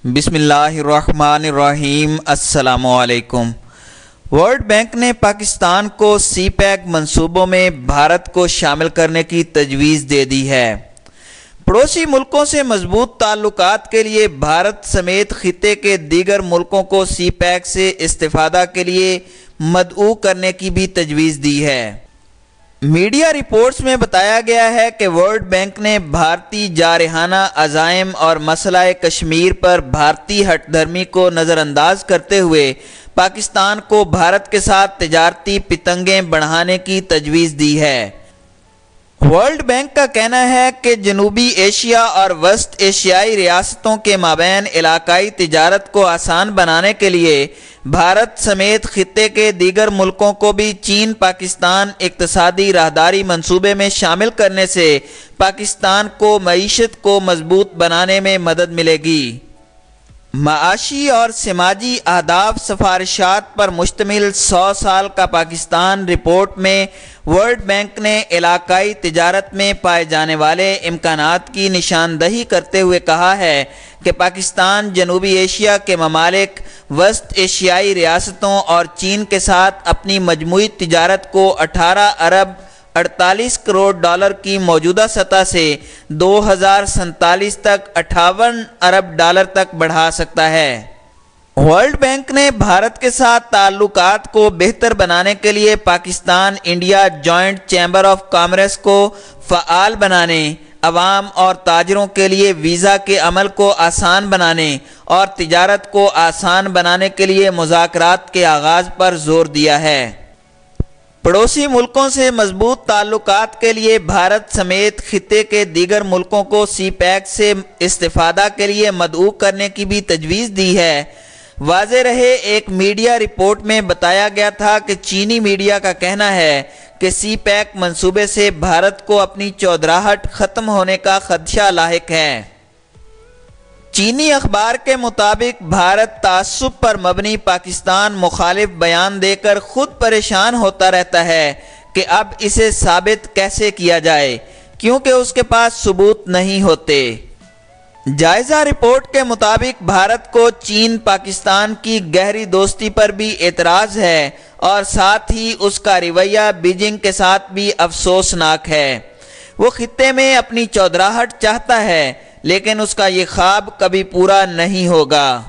بسم اللہ الرحمن الرحیم۔ السلام علیکم۔ ورلڈ بینک نے پاکستان کو سی پیک منصوبوں میں بھارت کو شامل کرنے کی تجویز دے دی ہے۔ پڑوسی ملکوں سے مضبوط تعلقات کے لیے بھارت سمیت خطے کے دیگر ملکوں کو سی پیک سے استفادہ کے لیے مدعو کرنے کی بھی تجویز دی ہے۔ میڈیا رپورٹس میں بتایا گیا ہے کہ ورلڈ بینک نے بھارتی جارحانہ عزائم اور مسئلہ کشمیر پر بھارتی ہٹ دھرمی کو نظر انداز کرتے ہوئے پاکستان کو بھارت کے ساتھ تجارتی پتنگیں بڑھانے کی تجویز دی ہے۔ ورلڈ بینک کا کہنا ہے کہ جنوبی ایشیا اور وسط ایشیائی ریاستوں کے مابین علاقائی تجارت کو آسان بنانے کے لیے بھارت سمیت خطے کے دیگر ملکوں کو بھی چین پاکستان اقتصادی راہداری منصوبے میں شامل کرنے سے پاکستان کو معیشت کو مضبوط بنانے میں مدد ملے گی۔ معاشی اور سماجی اہداف سفارشات پر مشتمل 100 سال کا پاکستان رپورٹ میں ورلڈ بینک نے علاقائی تجارت میں پائے جانے والے امکانات کی نشاندہی کرتے ہوئے کہا ہے کہ پاکستان جنوبی ایشیا کے ممالک، وسط ایشیائی ریاستوں اور چین کے ساتھ اپنی مجموعی تجارت کو 18 ارب 48 کروڑ ڈالر کی موجودہ سطح سے 2047 تک 58 ارب ڈالر تک بڑھا سکتا ہے۔ ورلڈ بینک نے بھارت کے ساتھ تعلقات کو بہتر بنانے کے لیے Pakistan India joint chamber of commerce کو فعال بنانے، عوام اور تاجروں کے لیے ویزا کے عمل کو آسان بنانے اور تجارت کو آسان بنانے کے لیے مذاکرات کے آغاز پر زور دیا ہے۔ پڑوسی ملکوں سے مضبوط تعلقات کے لیے بھارت سمیت خطے کے دیگر ملکوں کو سی پیک سے استفادہ کے لیے مدعو کرنے کی بھی تجویز دی ہے۔ واضح رہے، ایک میڈیا رپورٹ میں بتایا گیا تھا کہ چینی میڈیا کا کہنا ہے کہ سی پیک منصوبے سے بھارت کو اپنی چودراہٹ ختم ہونے کا خدشہ لاحق ہے۔ چینی اخبار کے مطابق بھارت تعصب پر مبنی پاکستان مخالف بیان دے کر خود پریشان ہوتا رہتا ہے کہ اب اسے ثابت کیسے کیا جائے کیونکہ اس کے پاس ثبوت نہیں ہوتے۔ جائزہ رپورٹ کے مطابق بھارت کو چین پاکستان کی گہری دوستی پر بھی اعتراض ہے اور ساتھ ہی اس کا رویہ بیجنگ کے ساتھ بھی افسوسناک ہے۔ وہ خطے میں اپنی چودراہٹ چاہتا ہے لیکن اس کا یہ خواب کبھی پورا نہیں ہوگا۔